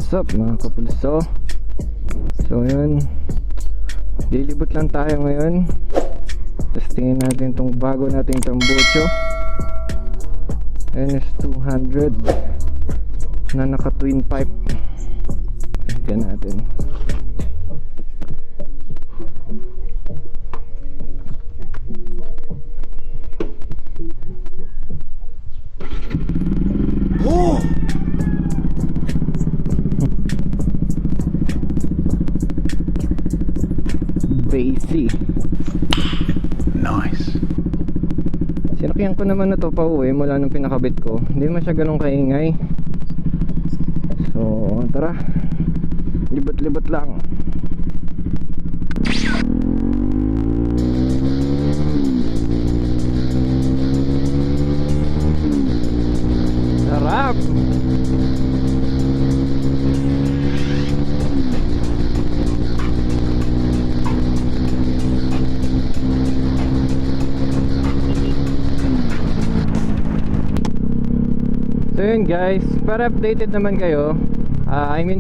What's up mga kapulso? So yun, lilibot lang tayo ngayon. Testingin natin itong bago nating tambucho NS200 na naka twin pipe. Tignan natin. Oh! Bassy. Nice. Sinakyan ko naman na to pa uwi mula nung pinakabit ko. Hindi man siya ganun kaingay. So tara, libot-libot lang. Sarap. So yun guys, para updated naman kayo,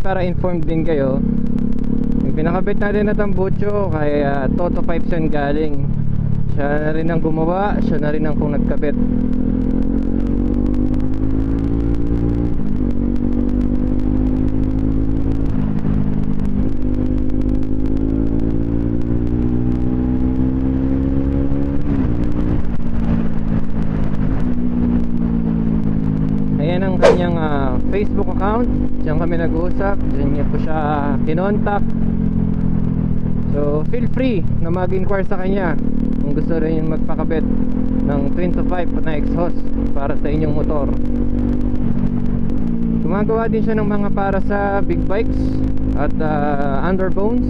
para informed din kayo. Yung pinakabit natin na tambucho kay Toto Pipes yan galing. Siya na rin ang gumawa, siya na rin ang kung nagkabit. Ayan ang kanyang Facebook account. Diyan kami nag-uusap. Diyan niya po siya kinontak. So feel free na mag-inquire sa kanya kung gusto rin yung magpakabit ng twin to 5 na exhaust para sa inyong motor. Gumagawa din siya ng mga para sa big bikes at underbones.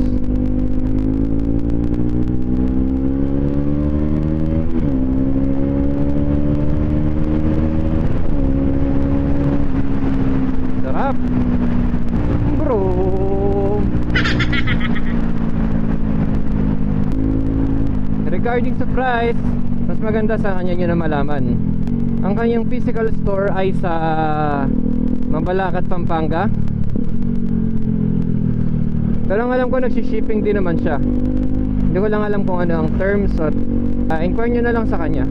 Bro, regarding sa price, mas maganda sa kanya nyo na malaman. Ang kanyang physical store ay sa Mabalacat, Pampanga. Pero ang alam ko nagsishipping din naman siya. Hindi ko lang alam kung ano ang terms at inquire nyo na lang sa kanya.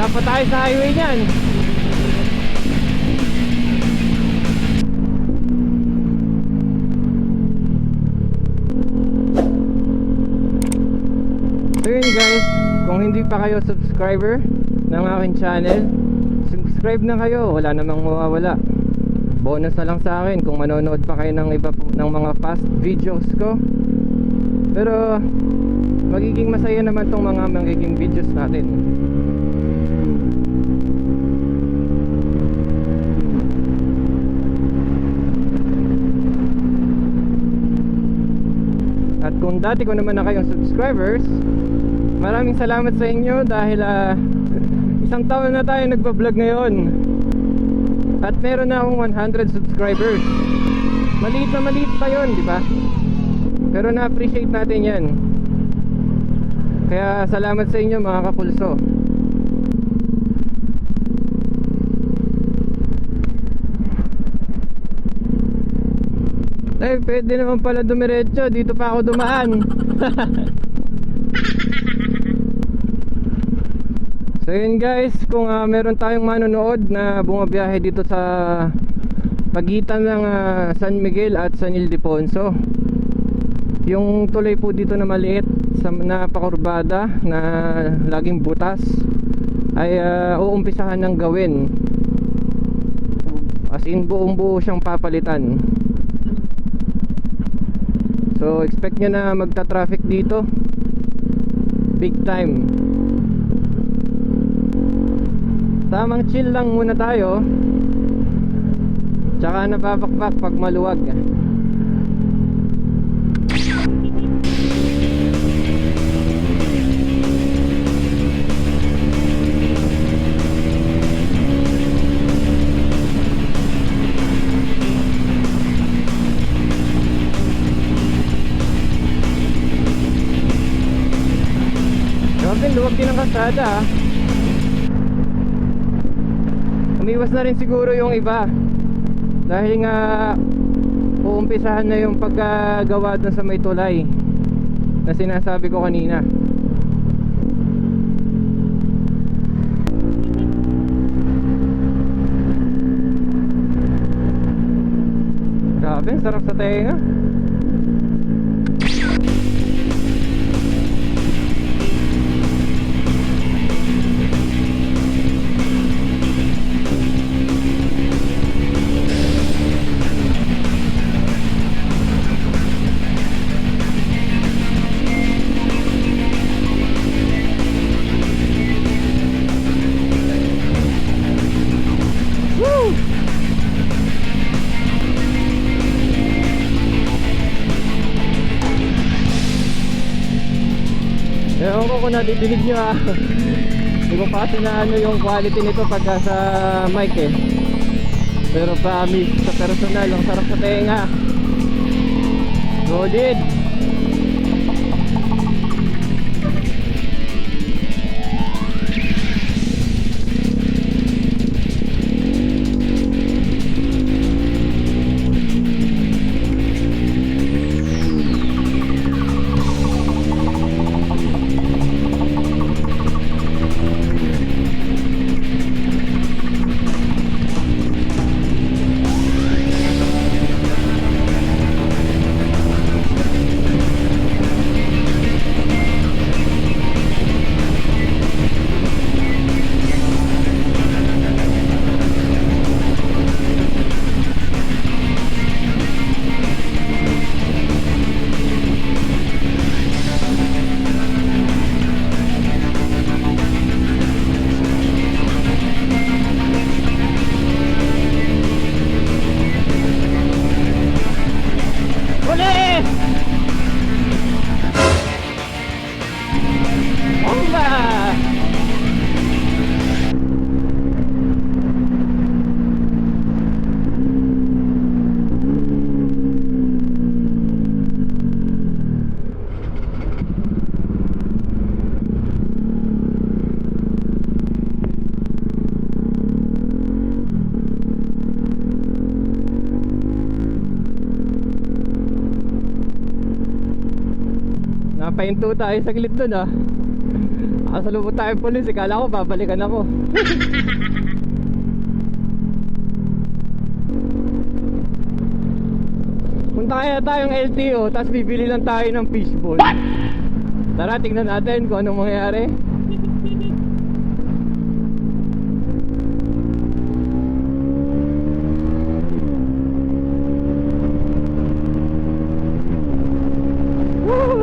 Wala pa tayo sa highway niyan. So yun guys, kung hindi pa kayo subscriber ng aking channel, subscribe na kayo, wala namang mawawala. Bonus na lang sa akin kung manonood pa kayo ng iba ng mga past videos ko. Pero magiging masaya naman tong mga magiging videos natin. At kung dati ko naman na kayong subscribers, maraming salamat sa inyo dahil isang taon na tayo nagpa-vlog ngayon. At meron na akong 100 subscribers. Maliit na maliit pa yun, di ba? Pero na-appreciate natin yan. Kaya salamat sa inyo mga kapulso. Ay, pwede naman pala dumiretso. Dito pa ako dumaan. So So yun guys, kung meron tayong manonood na bumabiyahe dito sa pagitan ng San Miguel at San Ildefonso, yung tulay po dito na maliit na pakurbada na laging butas ay uumpisahan ng gawin, as in buong buo siyang papalitan. So expect nyo na magta-traffic dito big time. Tamang chill lang muna tayo, tsaka napapakpak pag maluwag. Grabe, luwag din ang kalsada. Umiwas na rin siguro yung iba dahil nga uumpisahan na yung paggawa dun sa may tulay na sinasabi ko kanina. Grabe, ang sarap sa tenga. Ewan ko kung nadidinig nyo hindi ko pa kasi na ano yung quality nito pagka sa mic eh. Pero promise, sa personal, ang sarap sa tenga. Solid. Napahinto tayo saglit dun Nakasalubot tayo polis, ikala ko babalikan ako. Punta kaya tayong LTO, tapos bibili lang tayo ng fishball. Tara, tingnan natin kung anong mangyayari.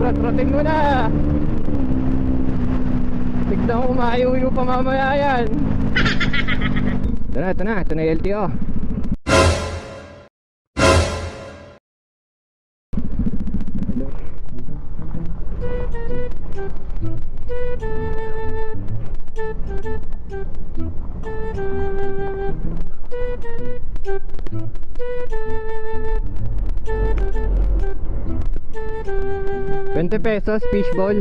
Rat-rating mo na. Tignan ko maayo-uyo pa mamaya yan. Ito na yung LTO. ₱20 fishball.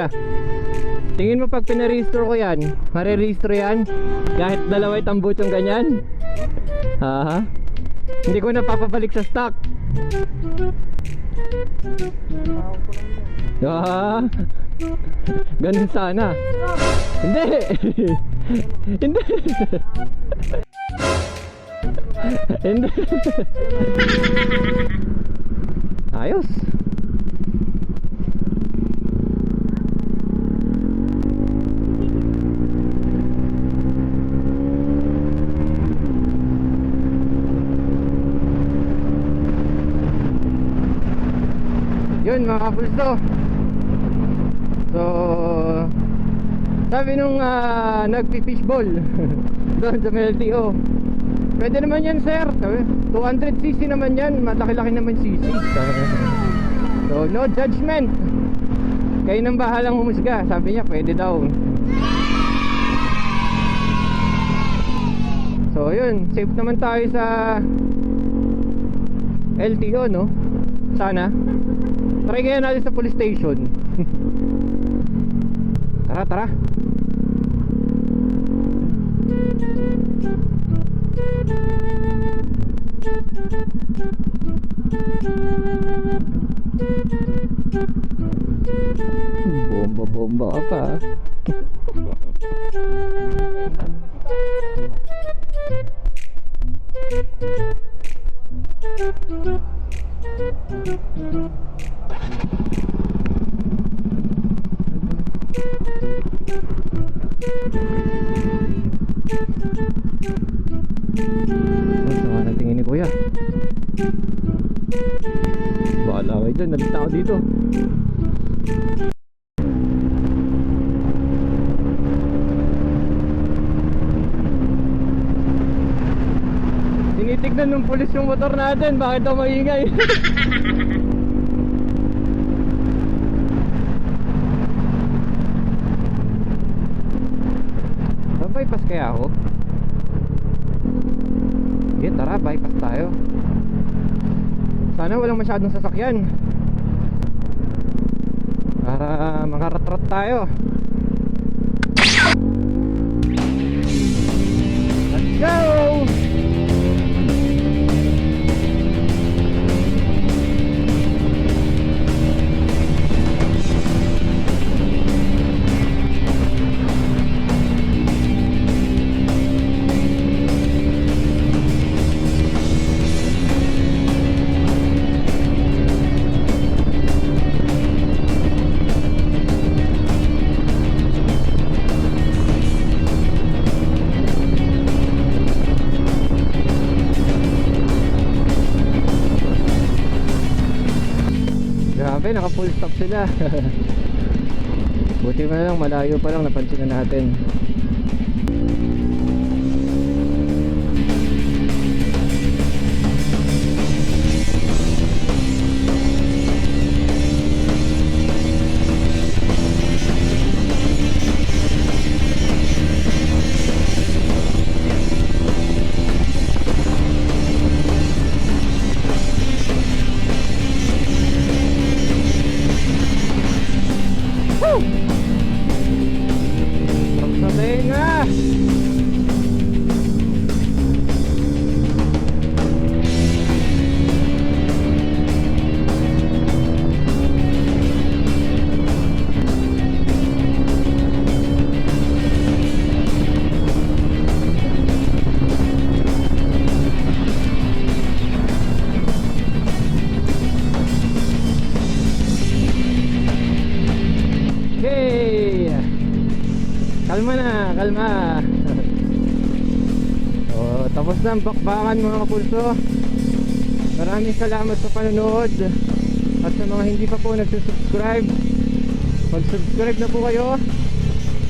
kuya. Tingin mo pag pinarehistro ko yan, marerehistro yan? Kahit dalawa itambut yung ganyan? Aha. Hindi ko na papabalik sa stock. Ah, ganun sana. Hindi. Hindi. Hindi. Ayos. Yun mga kapulso. So sabi nung nagpi-fishball doon sa LTO, pwede naman yan sir, 200cc naman yan, malaki-laki naman cc. So no judgment, kayo nang bahalang humusga. Sabi niya pwede daw. So yun, safe naman tayo sa LTO, no? Sana try kaya natin sa police station. Tara, tara. Bomba-bomba ka pa. Sama na tingin ni kuya. Bahala kayo dyan, nalita ako dito. Tinitignan ng pulis yung motor natin, bakit daw maingay? Bypass kaya ako? Sige, tara, bypass tayo. Sana walang masyadong sasakyan para makaratrat tayo. Let's go! Grabe, naka full stop sila. Buti pa lang, malayo pa lang, napansin na natin. Kalma na, kalma. So, tapos na ang bakbakan mga kapulso. Maraming salamat sa panonood. At sa mga hindi pa po nagsusubscribe, mag-subscribe na po kayo.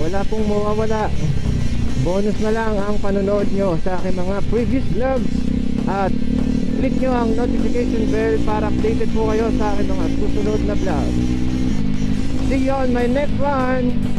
Wala pong mawawala. Bonus na lang ang panonood nyo sa aking mga previous vlogs. At click nyo ang notification bell para updated po kayo sa aking mga susunod na vlog. See you on my next one.